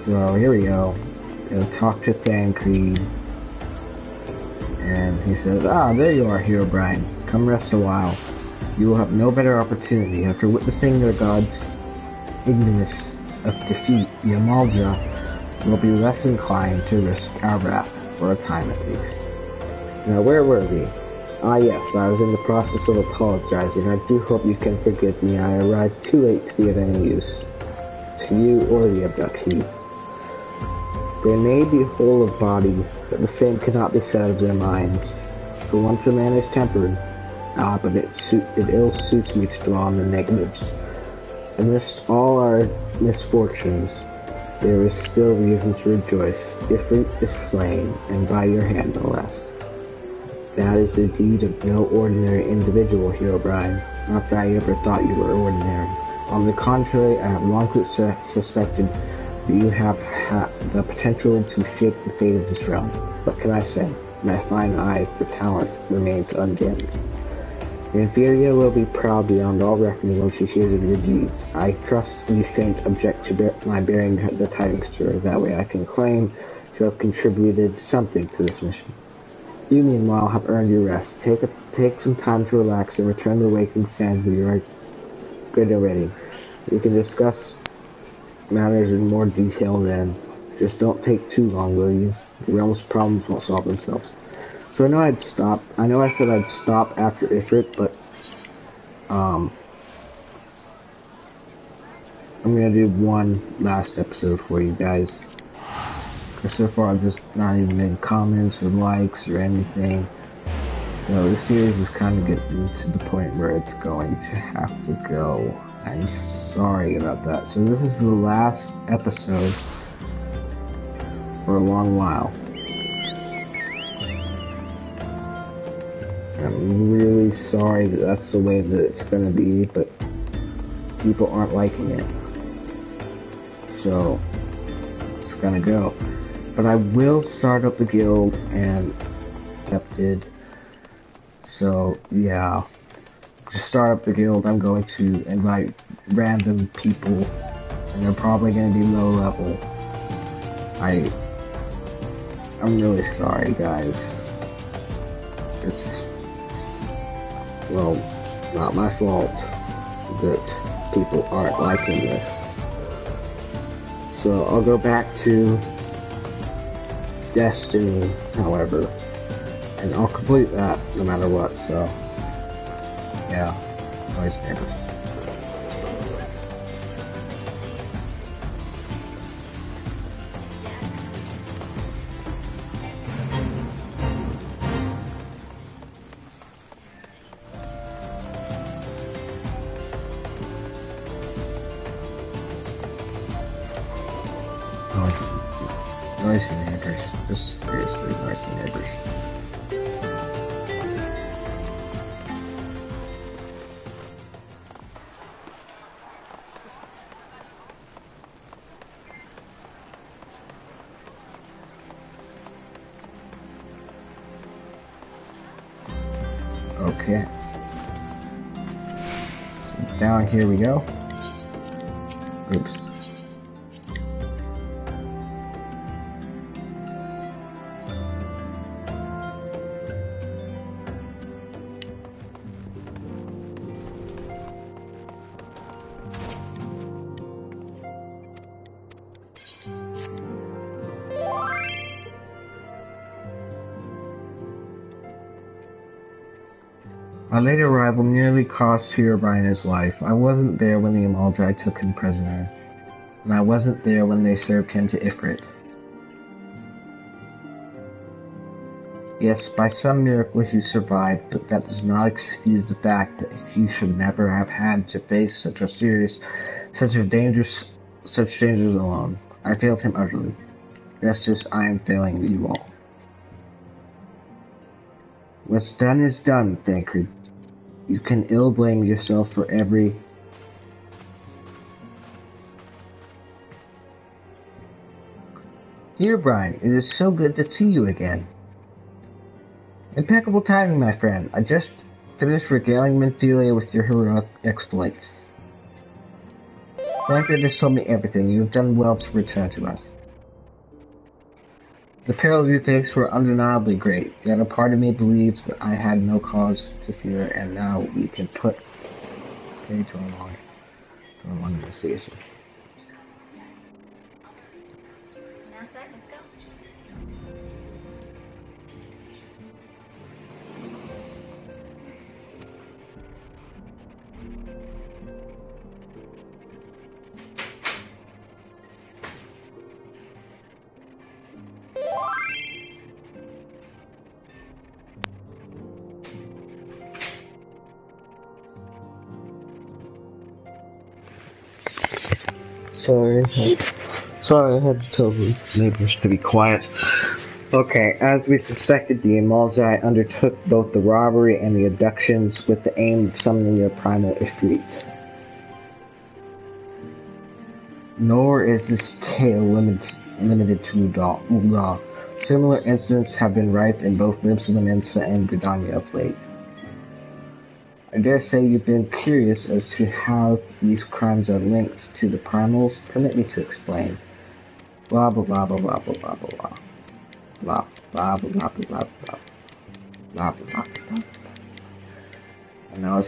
So here we go. He'll talk to Thancred. And he says, "Ah, there you are, Hero Brian. Come rest a while. You will have no better opportunity. After witnessing their god's ignominious of defeat, the Amalja will be less inclined to risk our wrath, for a time at least." Now, where were we? Ah, yes, I was in the process of apologizing. I do hope you can forgive me. I arrived too late to be of any use to you or the abductee. They may be whole of body, but the same cannot be said of their minds. For once a man is tempered, but it ill suits me to dwell on the negatives. Amidst all our misfortunes, there is still reason to rejoice. Ifrit is slain, and by your hand no less. That is the deed of no ordinary individual, Hero Brian. Not that I ever thought you were ordinary. On the contrary, I have long suspected that you have the potential to shape the fate of this realm. What can I say? My fine eye for talent remains undimmed. The Inferior will be proud beyond all reckoning when she hears of your deeds. I trust you shan't object to my bearing the tidings to her. That way I can claim to have contributed something to this mission. You, meanwhile, have earned your rest. Take some time to relax and return to the waking sands when you are good already. We can discuss matters in more detail then. Just don't take too long, will you? The realm's problems won't solve themselves. So I know I'd stop. I know I said I'd stop after Ifrit, but I'm gonna do one last episode for you guys. Because so far I've just not even made comments or likes or anything. So this series is kind of getting to the point where it's going to have to go. I'm sorry about that. So this is the last episode for a long while. I'm really sorry that that's the way that it's gonna be, but people aren't liking it. So it's gonna go. But I will start up the guild and accepted. So yeah, to start up the guild, I'm going to invite random people, and they're probably going to be low level. I'm really sorry, guys. It's, well, not my fault that people aren't liking this. So I'll go back to Destiny, however, and I'll complete that no matter what, so yeah, noise neighbors. Noisy neighbors. Just seriously, noisy neighbors. Okay. So down here we go. Oops. My late arrival nearly cost Hero Brian his life. I wasn't there when the Amaldi took him prisoner, and I wasn't there when they served him to Ifrit. Yes, by some miracle he survived, but that does not excuse the fact that he should never have had to face such dangers alone. I failed him utterly, just as I am failing you all. What's done is done, Thancred. You can ill blame yourself for every... Dear Brian, it is so good to see you again. Impeccable timing, my friend. I just finished regaling Menthelia with your heroic exploits. Thancred has told me everything. You have done well to return to us. The perils you faced were undeniably great, yet a part of me believes that I had no cause to fear, and now we can put pay to our long investigation. Outside, let's go. Sorry, I had to tell the neighbors to be quiet. Okay, as we suspected, the Amalzai undertook both the robbery and the abductions with the aim of summoning your primal Ifrit. Nor is this tale limited to Ul'dah. Similar incidents have been rife in both Ffxiv and Gridania of late. I dare say you've been curious as to how these crimes are linked to the primals. Permit me to explain. Blah blah blah blah blah blah blah blah blah blah blah blah blah blah blah blah blah. And now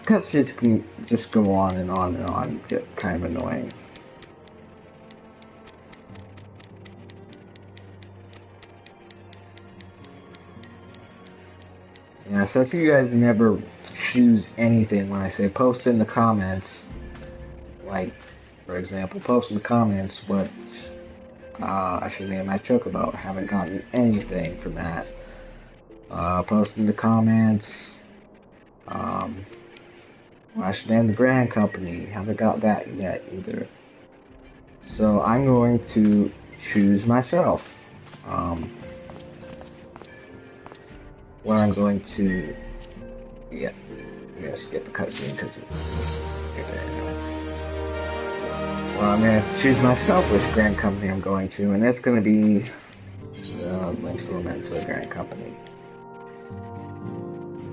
cutscenes can just go on and on and on and get kind of annoying. Yeah, so you guys never choose anything when I say post in the comments, like, for example, post in the comments what I should name my joke about. Haven't gotten anything from that. Post in the comments, what I should name the brand company. Haven't got that yet either. So I'm going to choose myself. What I'm going to, yeah, I'm gonna skip the cutscene because it's anyway. Well, I'm gonna choose myself which grand company I'm going to, and that's gonna be links to the grand company.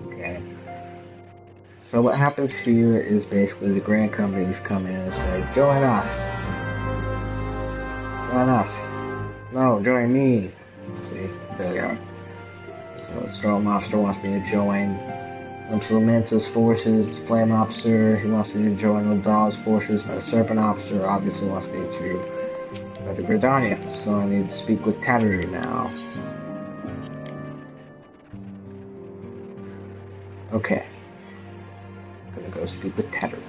Okay. So what happens here is basically the grand companies come in and say, "Join us! Join us! No, join me!" See, there we are. So Storm Officer wants me to join Implementus forces, Flame Officer, he wants me to join Ul'dah's forces, and the Serpent Officer obviously wants me to go to Gridania. So I need to speak with Tatteru now. Okay. I'm gonna go speak with Tatteru.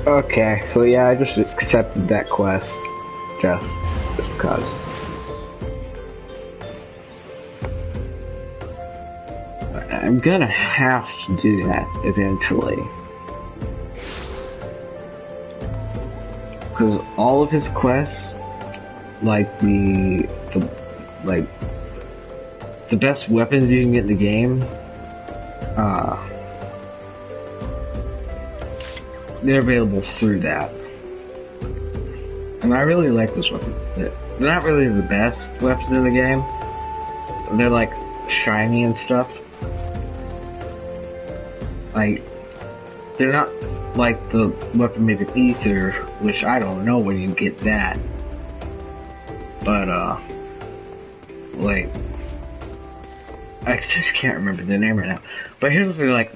Okay, so yeah, I just accepted that quest, just because. I'm gonna have to do that eventually. Because all of his quests, like the best weapons you can get in the game, they're available through that. And I really like those weapons. They're not really the best weapons in the game. They're like shiny and stuff. Like, they're not like the weapon made of ether, which I don't know when you get that. But, like, I just can't remember the name right now. But here's what they're like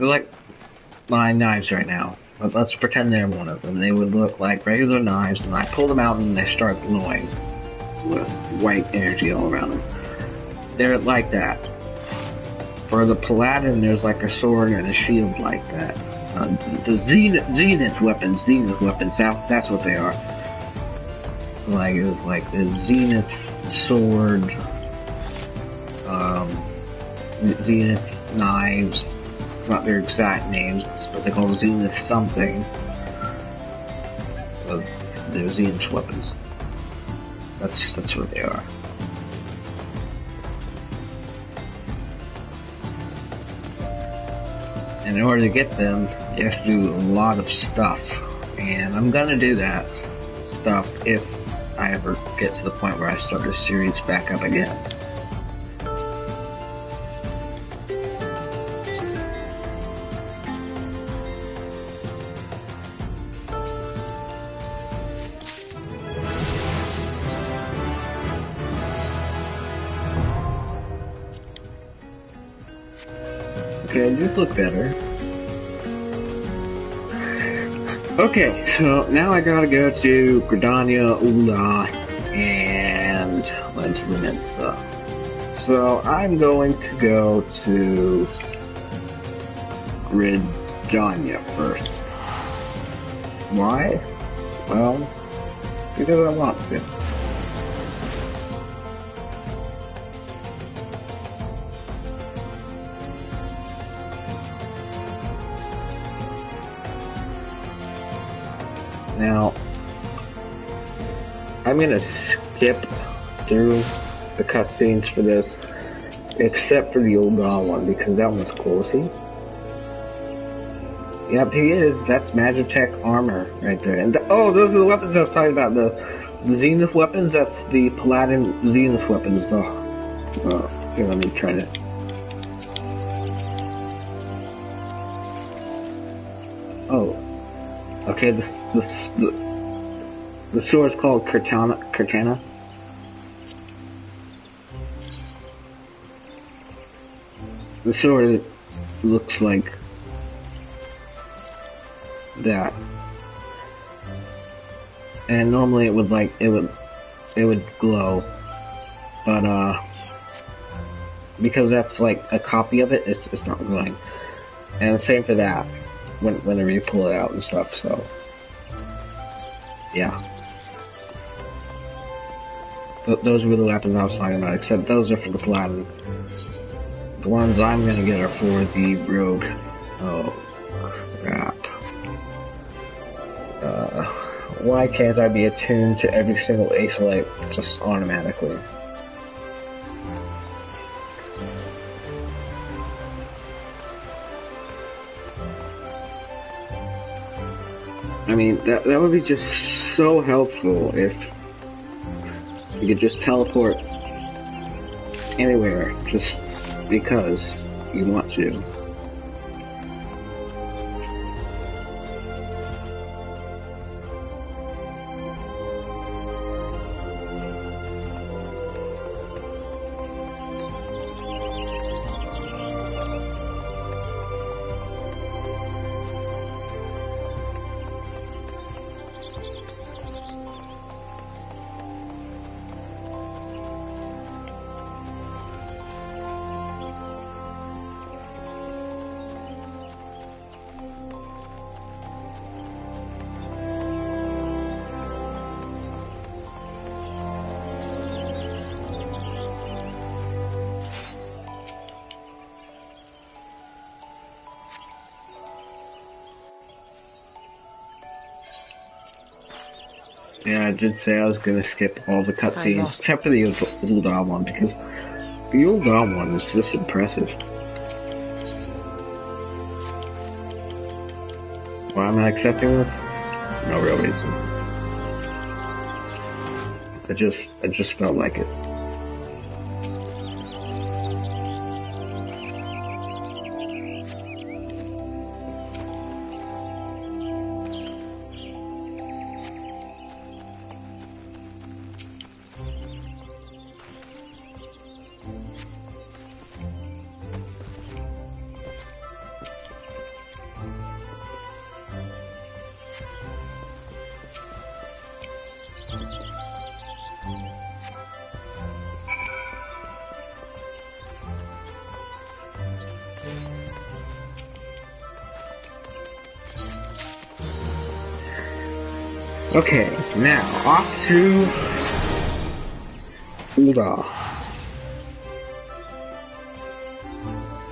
my knives right now. But let's pretend they're one of them. They would look like regular knives, and I pull them out and they start glowing with white energy all around them. They're like that. For the Paladin, there's like a sword and a shield like that. The Zenith weapons, that's what they are. Like, it was like the Zenith sword, Zenith knives, not their exact names, but they call them Zenith something. So they're Zenith weapons. That's what they are. And in order to get them, you have to do a lot of stuff. And I'm gonna do that stuff if I ever get to the point where I start the series back up again. Okay, these look better. Okay, so now I gotta go to Gridania, Ula, and Lentminster. So I'm going to go to Gridania first. Why? Well, because I want to. Now, I'm gonna skip through the cutscenes for this, except for the old guy one, because that one's cool, see? Yep, he is. That's Magitech armor right there. And oh, those are the weapons I was talking about. The Zenith weapons, that's the Paladin Zenith weapons. Here, let me try to... Oh. Okay, the sword is called Cortana. The sword looks like that, and normally it would glow, but because that's like a copy of it, it's not glowing. And the same for that. Whenever you pull it out and stuff, so yeah. Those were the weapons I was talking about, except those are for the Paladin. The ones I'm gonna get are for the Rogue. Oh, crap. Why can't I be attuned to every single Acelite just automatically? I mean, that would be just so helpful if you could just teleport anywhere, just because you want to. Yeah, I did say I was gonna skip all the cutscenes, except for the Uldar one, because the Uldar one is just impressive. Why am I accepting this? No real reason. I just felt like it. Okay, now off to Uda.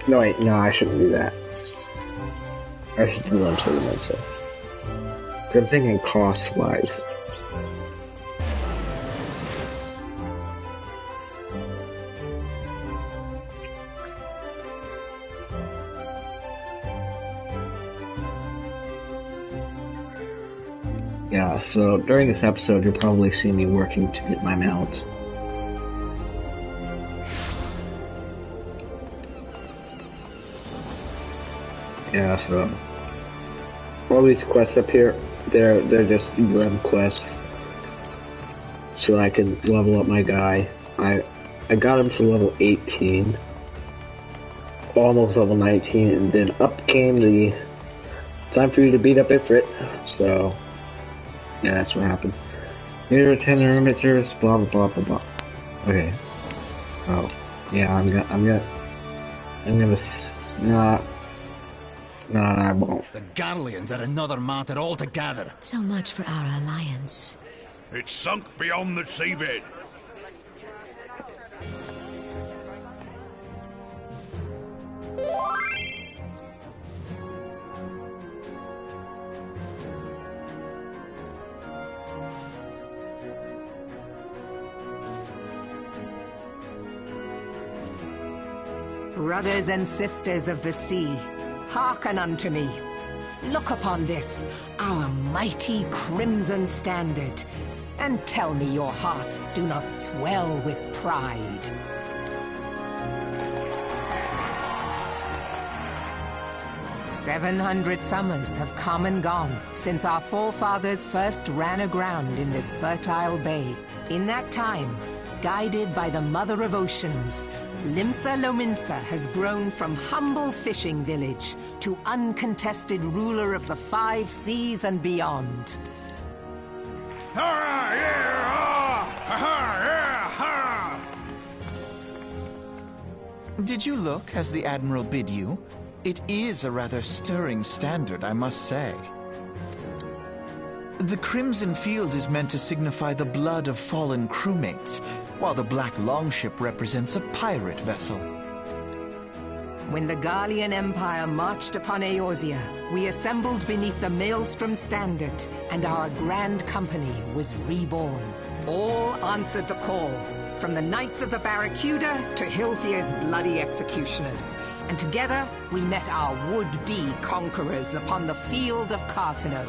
No wait, no, I shouldn't do that. I should do one to the Mensa. I'm thinking cost-wise. Yeah, so during this episode, you'll probably see me working to get my mount. Yeah, so all these quests up here, they're just UM quests, so I can level up my guy. I got him to level 18, almost level 19, and then up came the time for you to beat up Ifrit. So yeah, that's what happened. Here are 10 emitters, blah blah blah blah blah. Okay. Oh, yeah, I'm gonna no, I won't. The Garleans are another matter altogether. So much for our alliance. It's sunk beyond the seabed. Brothers and sisters of the sea, hearken unto me. Look upon this, our mighty crimson standard, and tell me your hearts do not swell with pride. "700 summers have come and gone since our forefathers first ran aground in this fertile bay. In that time, guided by the Mother of Oceans, Limsa Lominsa has grown from humble fishing village to uncontested ruler of the 5 seas and beyond. Did you look as the Admiral bid you? It is a rather stirring standard, I must say. The crimson field is meant to signify the blood of fallen crewmates, while the black longship represents a pirate vessel. When the Garlean Empire marched upon Eorzea, we assembled beneath the Maelstrom standard, and our grand company was reborn. All answered the call, from the Knights of the Barracuda to Hilthier's bloody executioners. And together, we met our would-be conquerors upon the field of Cartano.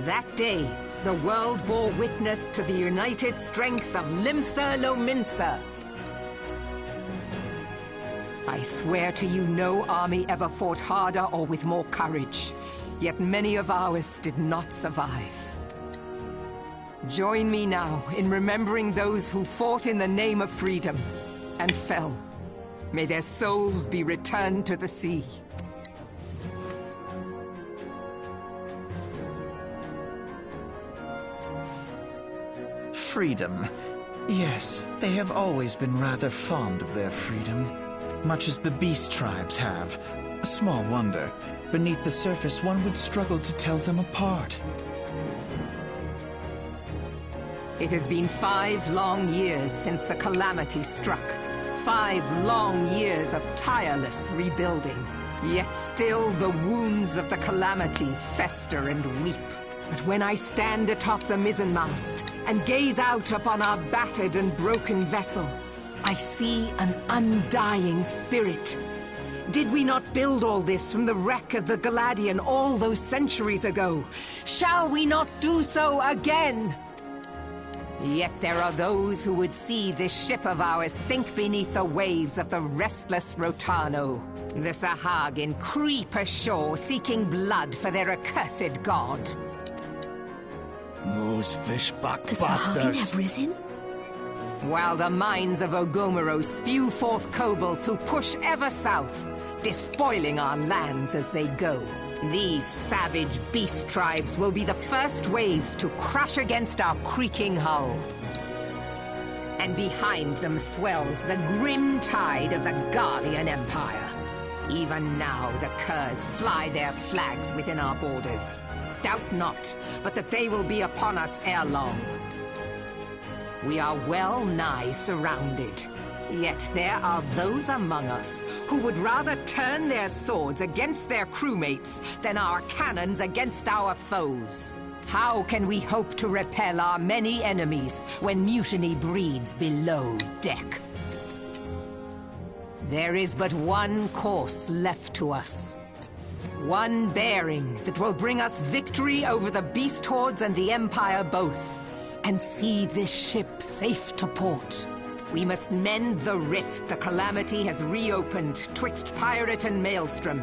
That day, the world bore witness to the united strength of Limsa Lominsa. I swear to you, no army ever fought harder or with more courage, yet many of ours did not survive. Join me now in remembering those who fought in the name of freedom and fell. May their souls be returned to the sea. Freedom. Yes, they have always been rather fond of their freedom. Much as the beast tribes have. Small wonder. Beneath the surface, one would struggle to tell them apart. It has been 5 long years since the calamity struck. 5 long years of tireless rebuilding. Yet still the wounds of the calamity fester and weep. But when I stand atop the mizzenmast and gaze out upon our battered and broken vessel, I see an undying spirit. Did we not build all this from the wreck of the Galadian all those centuries ago? Shall we not do so again? Yet there are those who would see this ship of ours sink beneath the waves of the restless Rotano. The Sahagin creep ashore seeking blood for their accursed god. Those fishback The Sahagin bastards. have risen? while the mines of Ogomoro spew forth kobolds who push ever south, despoiling our lands as they go. These savage beast tribes will be the first waves to crash against our creaking hull. And behind them swells the grim tide of the Garlean Empire. Even now the Curs fly their flags within our borders. Doubt not, but that they will be upon us ere long. We are well nigh surrounded. Yet there are those among us who would rather turn their swords against their crewmates than our cannons against our foes. How can we hope to repel our many enemies when mutiny breeds below deck? There is but one course left to us. One bearing that will bring us victory over the beast hordes and the Empire both, and see this ship safe to port. We must mend the rift the Calamity has reopened twixt pirate and maelstrom,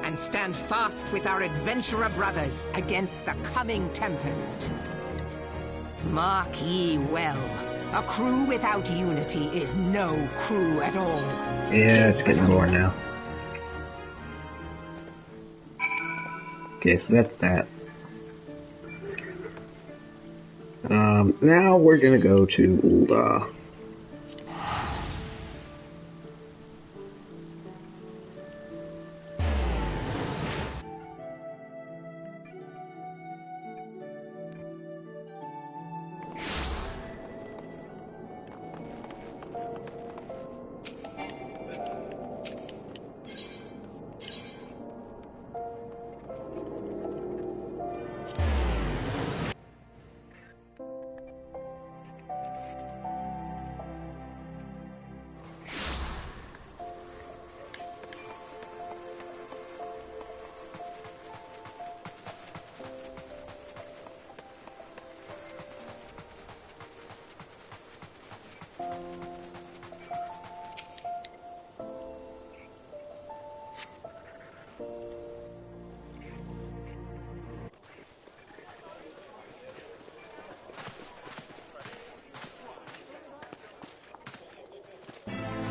and stand fast with our adventurer brothers against the coming tempest. Mark ye well, a crew without unity is no crew at all. Yeah, it's getting boring now. Okay, so that's that. Now we're gonna go to Ul'dah.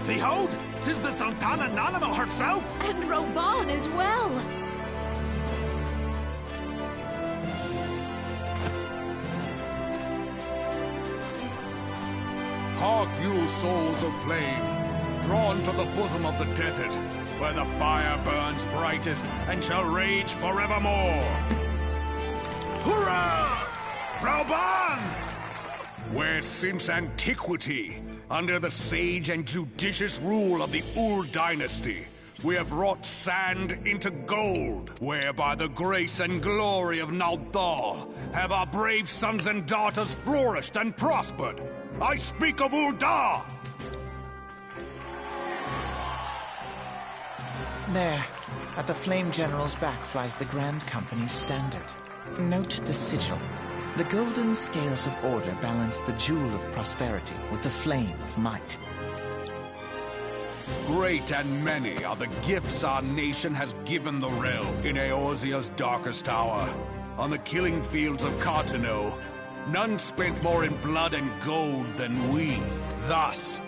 Behold, 'tis the Sultana Nanima herself! And Roban as well! Hark you, souls of flame, drawn to the bosom of the desert, where the fire burns brightest and shall rage forevermore. Hurrah! Rauban! Where since antiquity, under the sage and judicious rule of the Ul dynasty, we have wrought sand into gold, where by the grace and glory of Naldal have our brave sons and daughters flourished and prospered. I speak of Ul'dah! There, at the Flame General's back flies the Grand Company's standard. Note the sigil. The golden scales of order balance the jewel of prosperity with the flame of might. Great and many are the gifts our nation has given the realm. In Eorzea's darkest hour, on the killing fields of Cartano, none spent more in blood and gold than we. Thus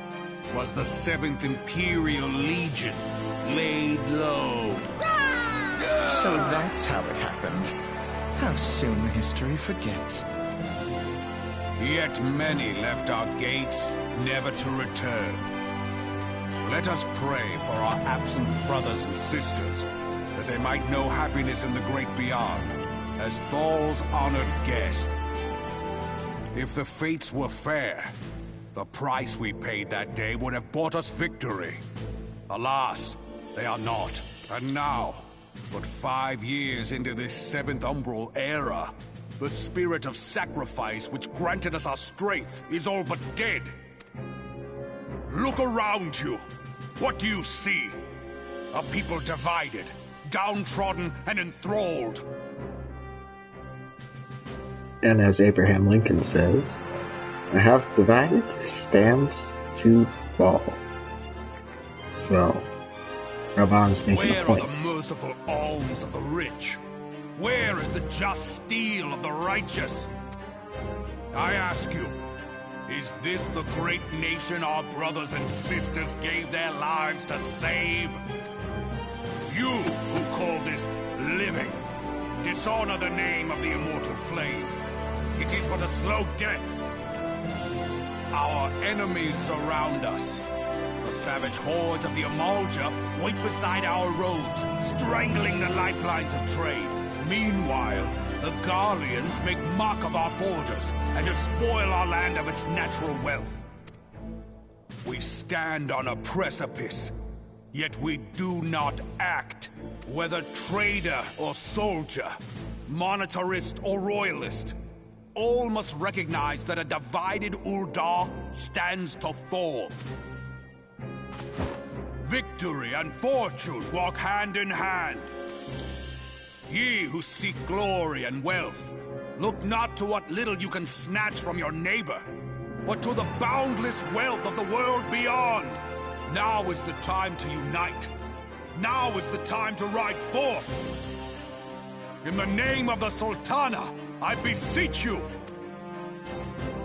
was the 7th Imperial Legion laid low. So that's how it happened. How soon history forgets. Yet many left our gates, never to return. Let us pray for our absent brothers and sisters, that they might know happiness in the great beyond, as Thal's honored guest. If the fates were fair, the price we paid that day would have bought us victory. Alas, they are not. And now, but 5 years into this 7th Umbral era, the spirit of sacrifice which granted us our strength is all but dead. Look around you. What do you see? A people divided, downtrodden, and enthralled. And as Abraham Lincoln says, a house divided stands to fall. So, Raban's making Where a point. are the merciful alms of the rich? Where is the just steel of the righteous? I ask you, Is this the great nation our brothers and sisters gave their lives to save? You who call this living, dishonor the name of the immortal flames. It is but a slow death. Our enemies surround us. The savage hordes of the Amalja wait beside our roads, strangling the lifelines of trade. Meanwhile, the Garleans make mock of our borders and despoil our land of its natural wealth. We stand on a precipice, yet we do not act. Whether trader or soldier, monetarist or royalist, all must recognize that a divided Ul'dah stands to fall. Victory and fortune walk hand in hand. Ye who seek glory and wealth, look not to what little you can snatch from your neighbor, but to the boundless wealth of the world beyond. Now is the time to unite. Now is the time to ride forth. In the name of the Sultana, I beseech you.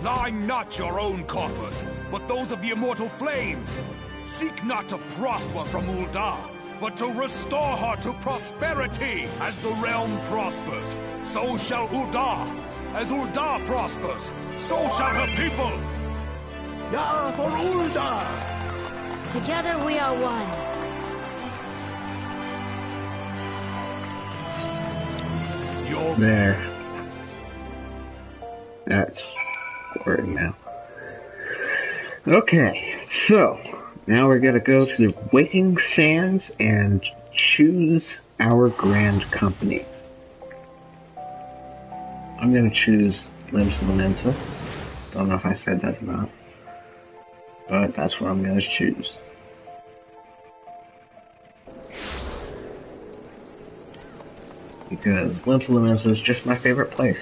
Line not your own coffers, but those of the immortal flames. Seek not to prosper from Ul'dah, but to restore her to prosperity. As the realm prospers, so shall Ul'dah. As Ul'dah prospers, so shall her people. Ya for Ul'dah! Together we are one. There. That's working now. Okay, so now we're gonna go to the Waking Sands and choose our Grand Company. I'm gonna choose Limbs Lamenta. Don't know if I said that or not, but that's what I'm gonna choose. Because Limbs Lamenta is just my favorite place.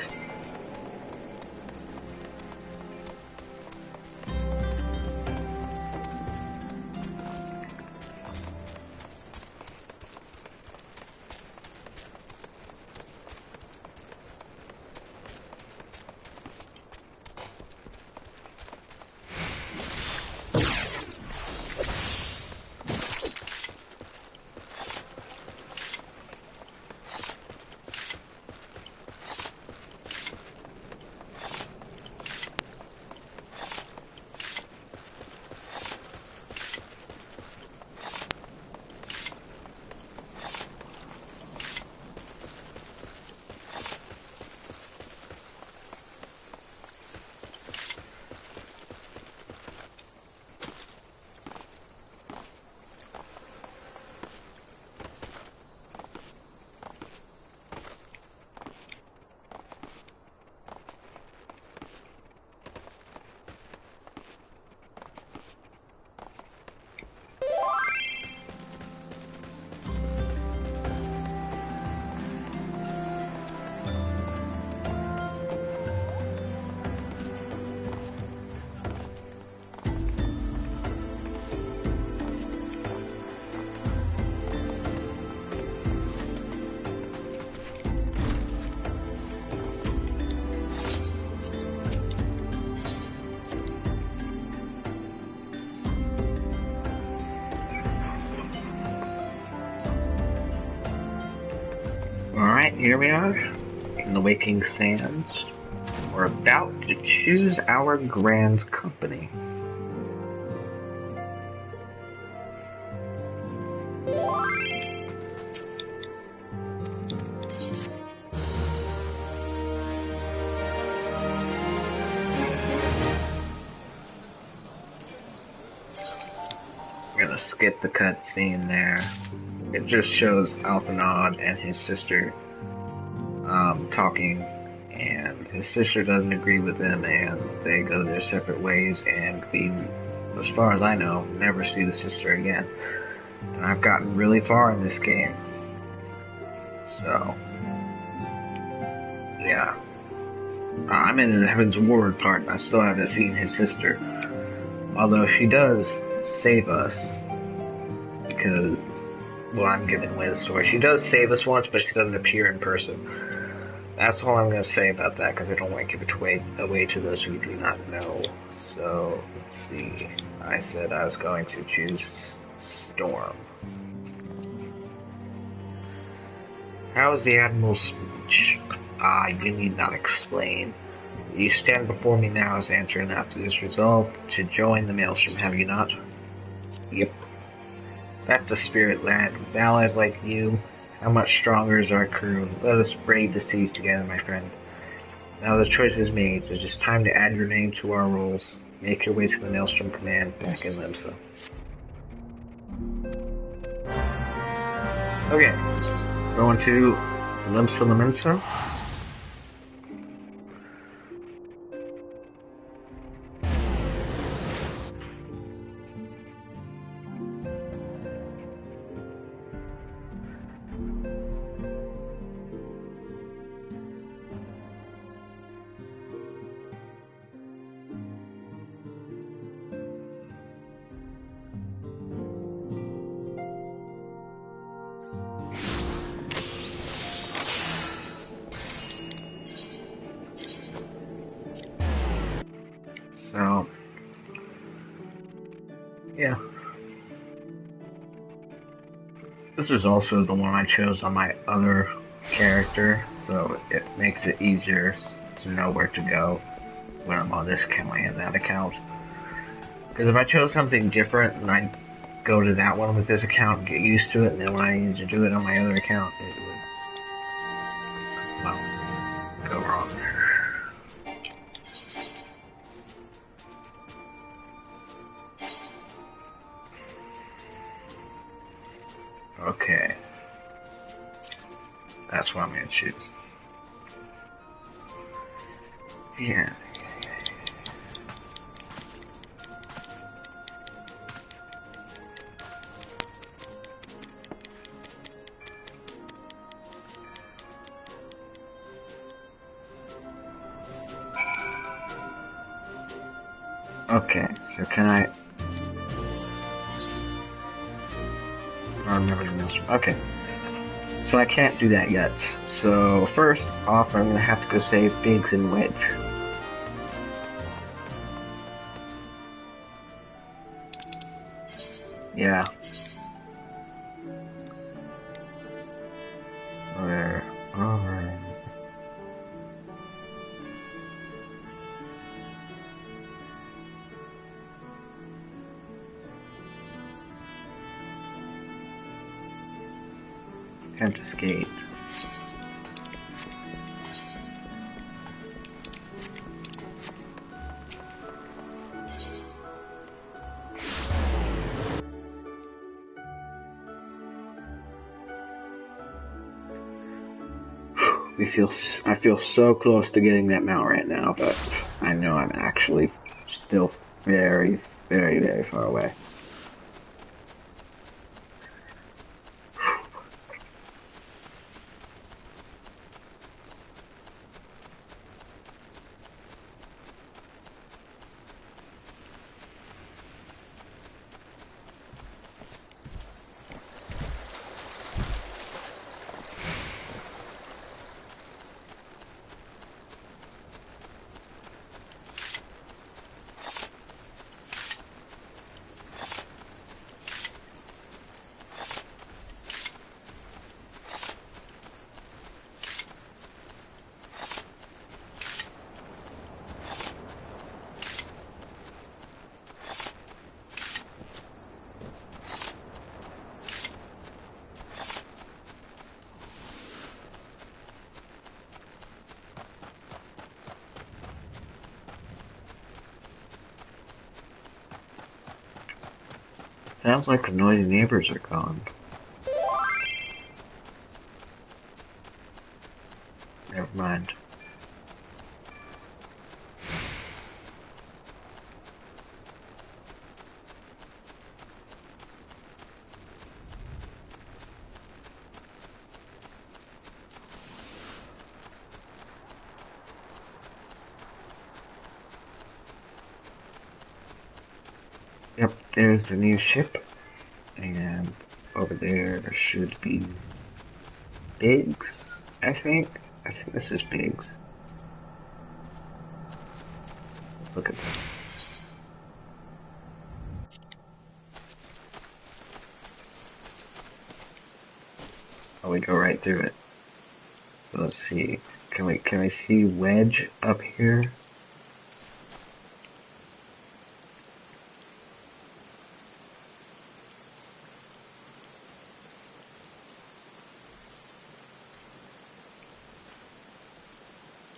Alright, here we are, in the Waking Sands. We're about to choose our Grand Company. We're gonna skip the cutscene there. It just shows Alphanod and his sister talking, and his sister doesn't agree with them, and they go their separate ways, and we, as far as I know, never see the sister again. And I've gotten really far in this game. So, yeah. I'm in the Heaven's Ward part, and I still haven't seen his sister. Although she does save us, because, well, I'm giving away the story. She does save us once, but she doesn't appear in person. That's all I'm going to say about that, because I don't want to give it away to those who do not know. So, let's see. I said I was going to choose Storm. How is the Admiral's speech? You need not explain. You stand before me now as answering after this resolve to join the Maelstrom, have you not? Yep. That's the spirit, lad. With allies like you, how much stronger is our crew? Let us brave the seas together, my friend. Now the choice is made. It's just time to add your name to our rolls. Make your way to the Maelstrom Command back in Limsa. Okay. Going to Limsa. So, yeah. This is also the one I chose on my other character, so it makes it easier to know where to go when I'm on this account and that account. Because if I chose something different and I go to that one with this account and get used to it, and then when I need to do it on my other account, it would, well, go wrong. Okay. That's what I'm gonna choose. Yeah. Okay, so can I remember the Maelstrom? Okay. So I can't do that yet. So first off, I'm gonna have to go save Biggs and Wedge. Yeah. There. Alright. Can't escape. I feel so close to getting that mount right now, but I know I'm actually still very, very, very far away. Sounds like the noisy neighbors are gone. Never mind. Yep, there's the new ship, and over there should be Biggs, I think. I think this is Biggs. Let's look at this. Oh, we go right through it. So let's see. Can I see Wedge up here?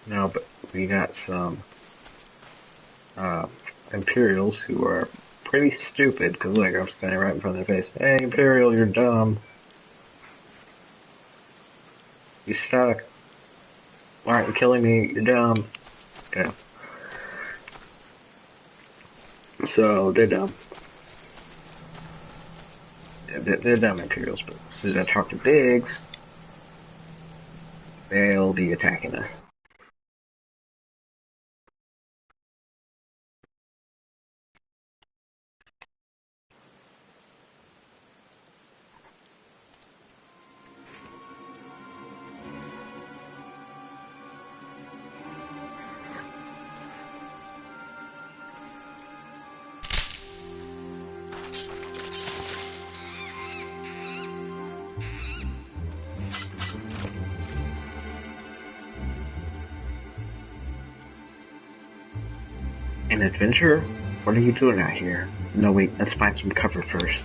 No, but we got some Imperials who are pretty stupid, because look, I'm standing right in front of their face. Hey, Imperial, you're dumb. You suck. Why aren't you killing me? You're dumb. Okay. So, they're dumb. They're dumb Imperials, but as soon as I talk to Biggs, they'll be attacking us. An adventurer? What are you doing out here? No, wait, let's find some cover first.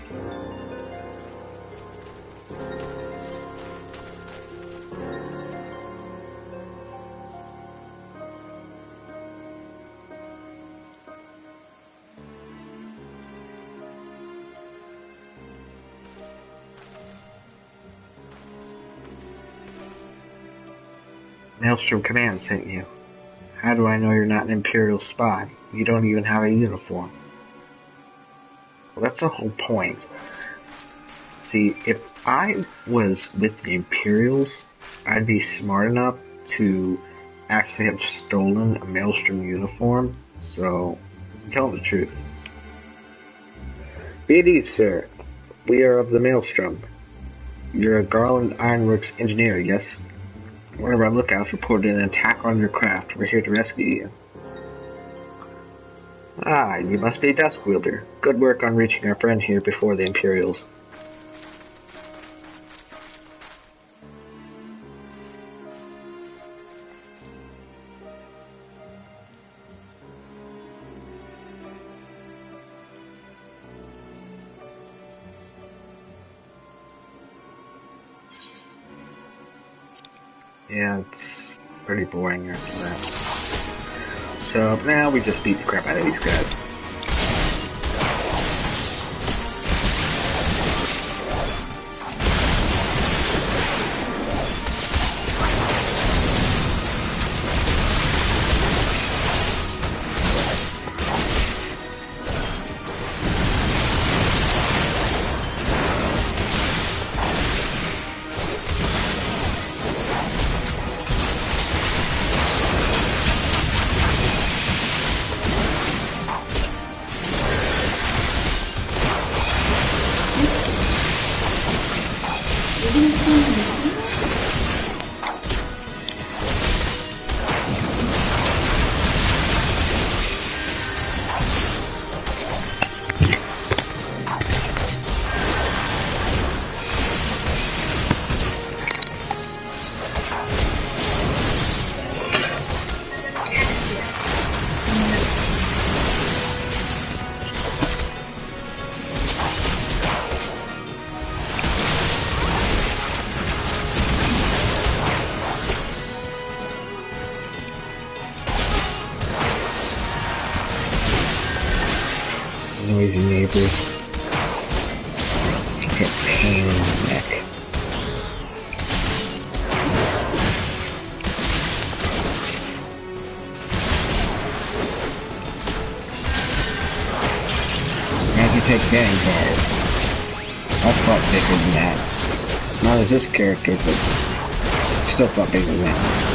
Maelstrom Command sent you. How do I know you're not an Imperial spy? You don't even have a uniform. Well, that's the whole point. See, if I was with the Imperials, I'd be smart enough to actually have stolen a Maelstrom uniform, so tell the truth. Be at ease, sir. We are of the Maelstrom. You're a Garland Ironworks engineer, yes? One of our lookouts reported an attack on your craft. We're here to rescue you. Ah, you must be a Dusk Wielder. Good work on reaching our friend here before the Imperials. Yeah, it's pretty boring after that. So now we just beat the crap out of these guys. Noisy neighbors. Get pain in the neck. How'd you take cannonballs? I fought bigger than that. Not as this character, but still fought bigger than that.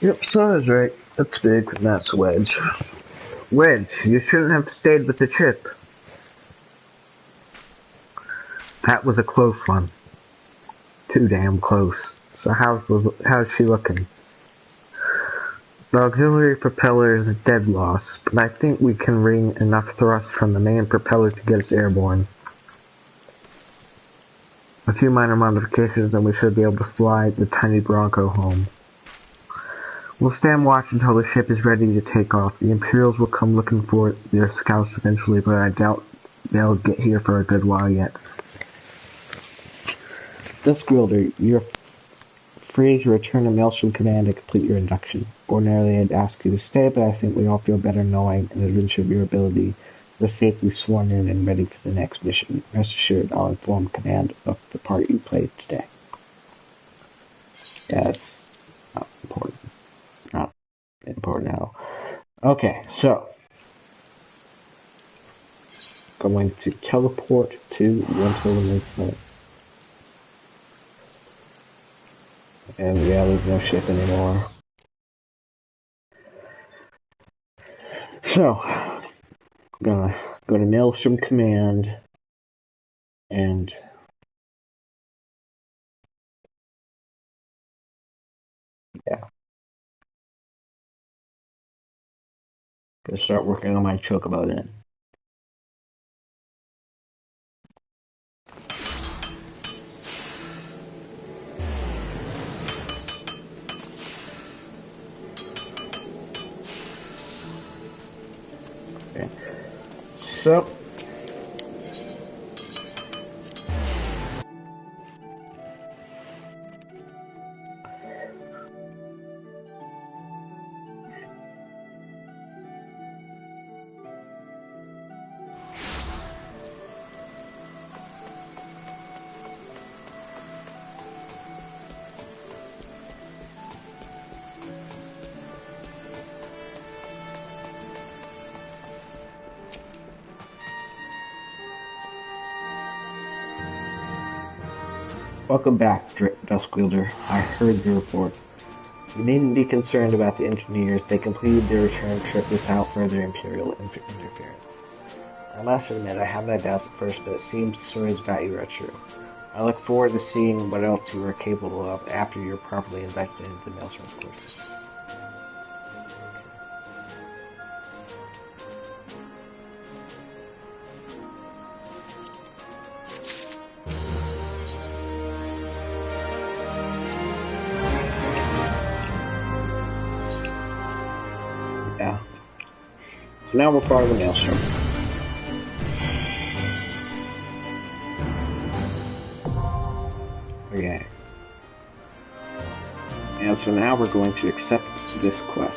Yep, Son is right. That's big, and that's Wedge. Wedge, you shouldn't have stayed with the chip. That was a close one. Too damn close. So how's she looking? The auxiliary propeller is a dead loss, but I think we can wring enough thrust from the main propeller to get us airborne. A few minor modifications and we should be able to fly the tiny Bronco home. We'll stand watch until the ship is ready to take off. The Imperials will come looking for their scouts eventually, but I doubt they'll get here for a good while yet. Duskwielder, you're free to return to Maelstrom Command and complete your induction. Ordinarily I'd ask you to stay, but I think we all feel better knowing in advance of your ability you're safely sworn in and ready for the next mission. Rest assured I'll inform Command of the part you played today. Yeah, it's not important. Not important at all. Okay, so going to teleport to Winter Limited. And yeah, there's no ship anymore. So, I'm gonna go to Maelstrom Command and yeah. Gonna start working on my chocobo then. Okay. So welcome back, Duskwielder. I heard the report. You needn't be concerned about the engineers. They completed their return trip without further Imperial interference. I must admit, I had my doubts at first, but it seems the stories about you are true. I look forward to seeing what else you are capable of after you're properly inducted into the Maelstrom course. Yeah. So now we're part of the Maelstrom. Okay. And so now we're going to accept this quest.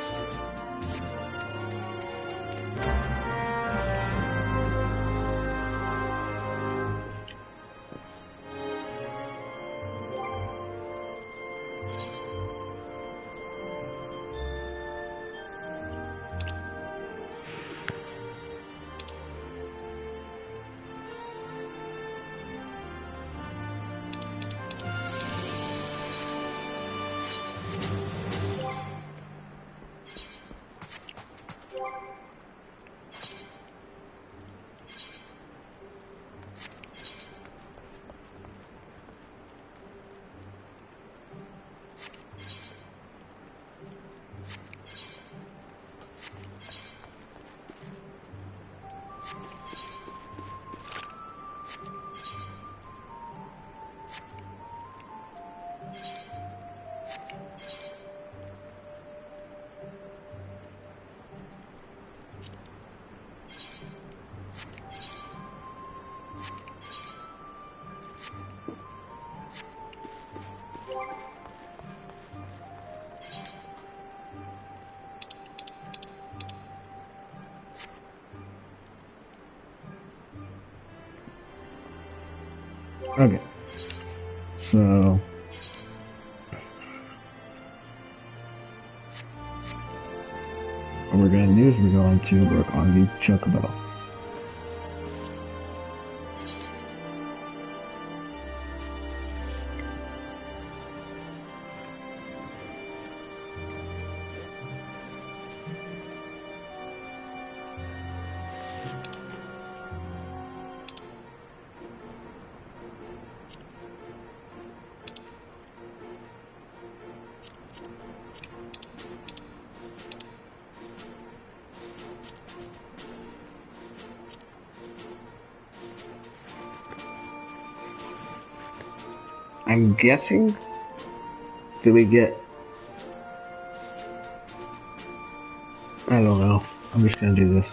Okay. So what we're going to do is we're going to work on the chocobo. I'm guessing. Do we get? I don't know. I'm just gonna do this.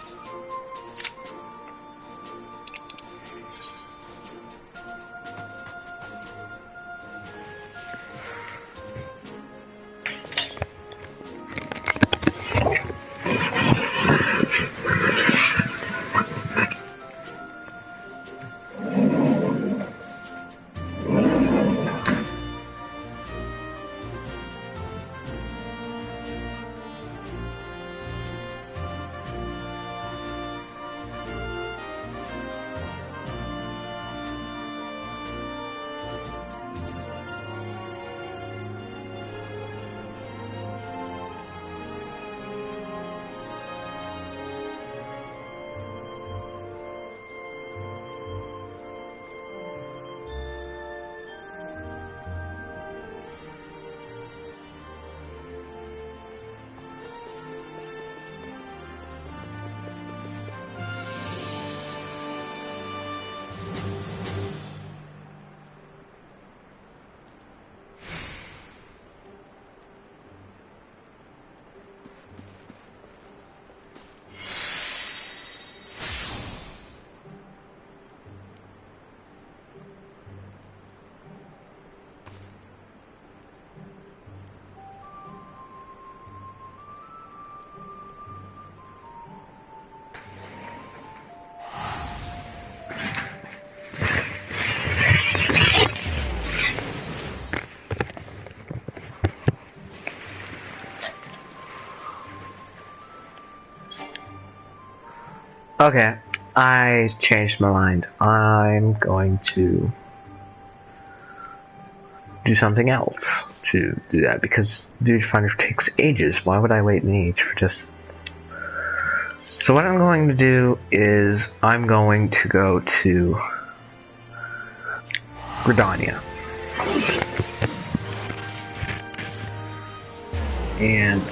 Okay, I changed my mind. I'm going to do something else to do that, because Duty Finder takes ages. Why would I wait in the age for just... So what I'm going to do is I'm going to go to Gridania. And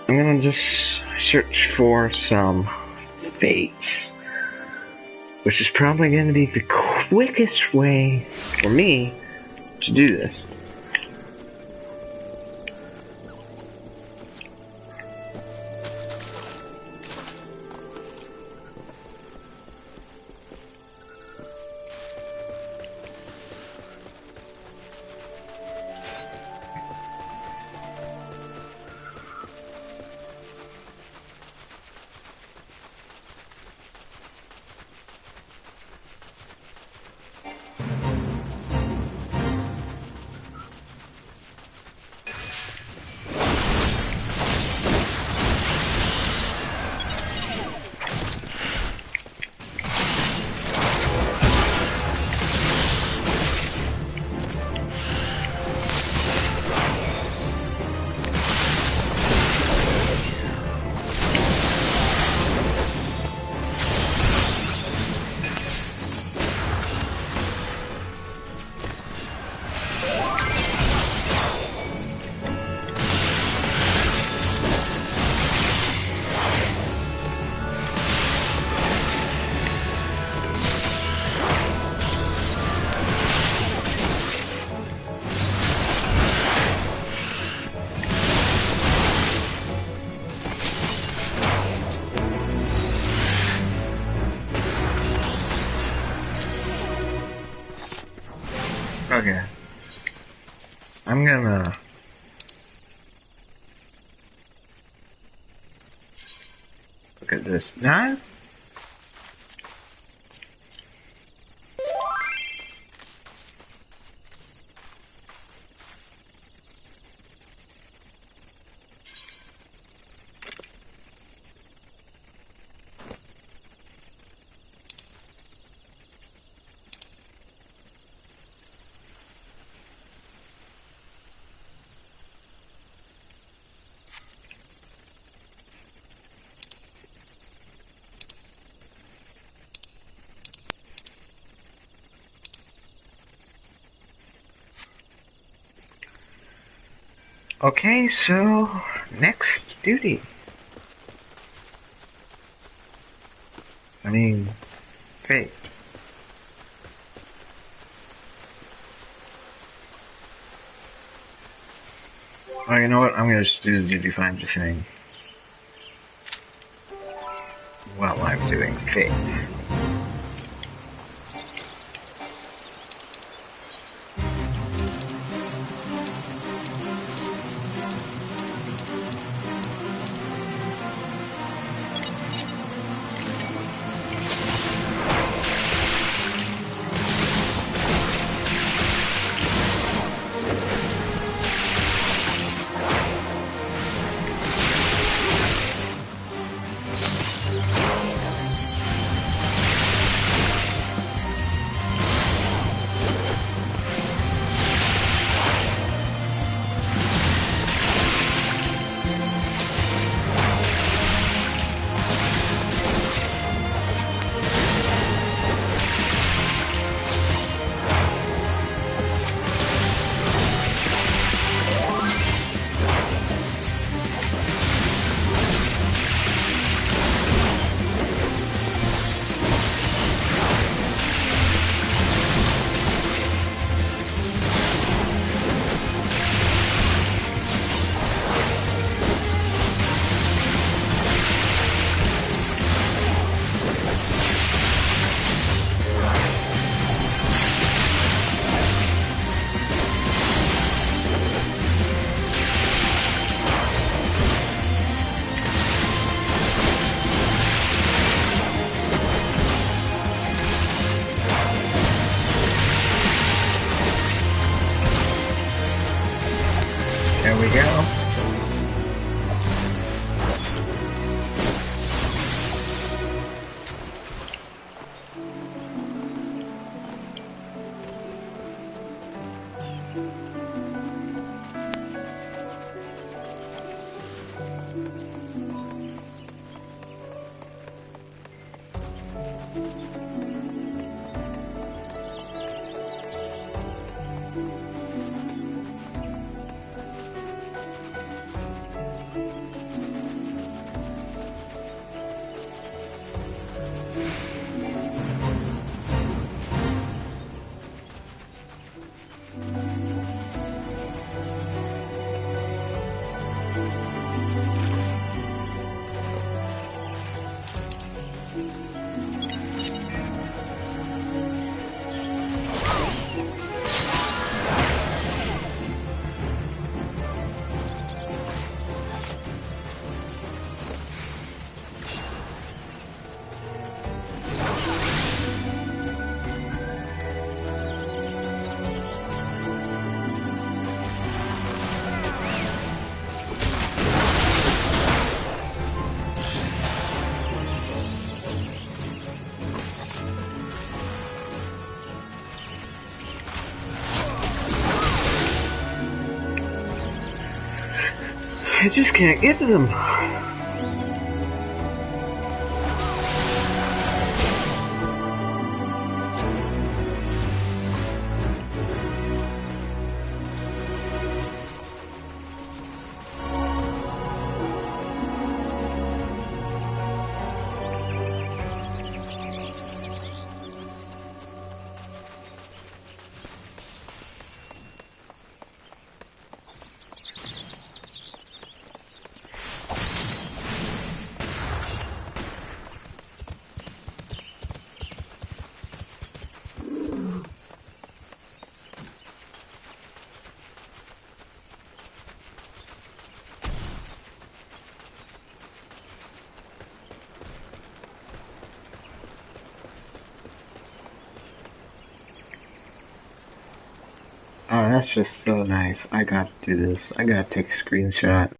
I'm gonna just search for some fates, which is probably going to be the quickest way for me to do this. Okay. I'm gonna... look at this now. Okay, so next duty. I mean, fate. Oh, you know what? I'm gonna just do the duty finder thing while I'm doing faith. There we go. I just can't get to them. Oh, that's just so nice. I gotta do this. I gotta take a screenshot.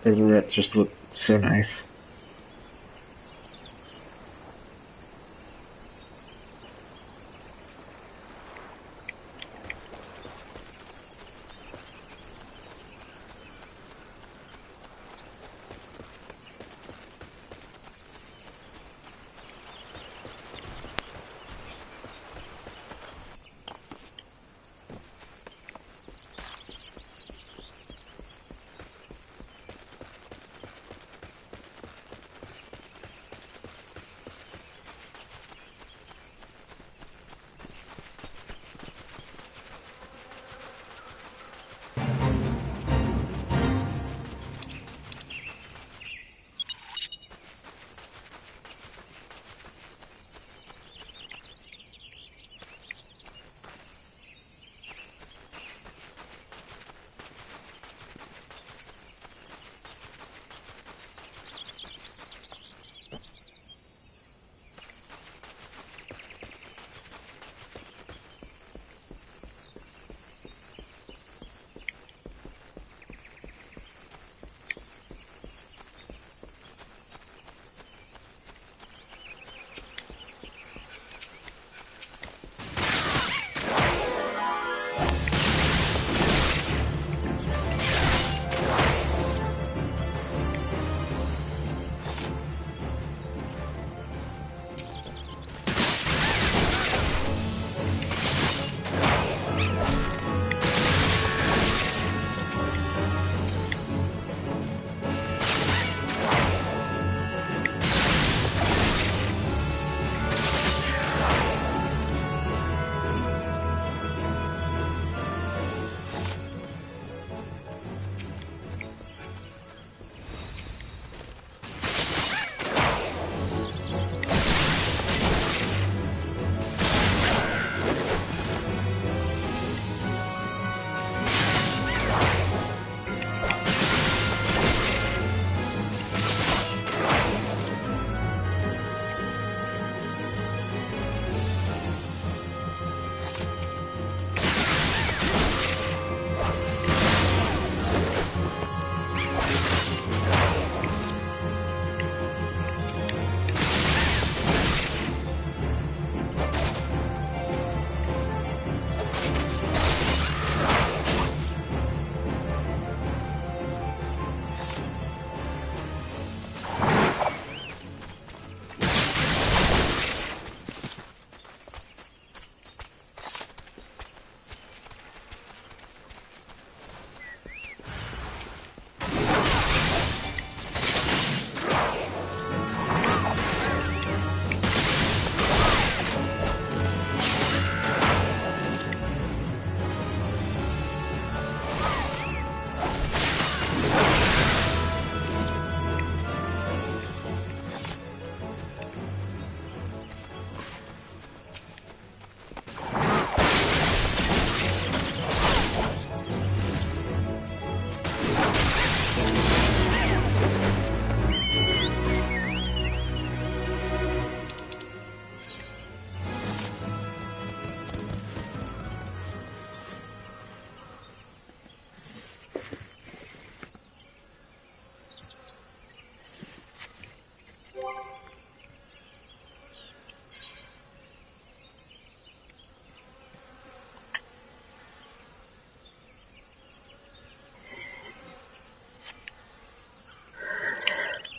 Doesn't that just look so nice?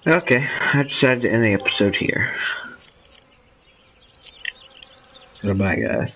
Okay, I decided to end the episode here. Goodbye, guys.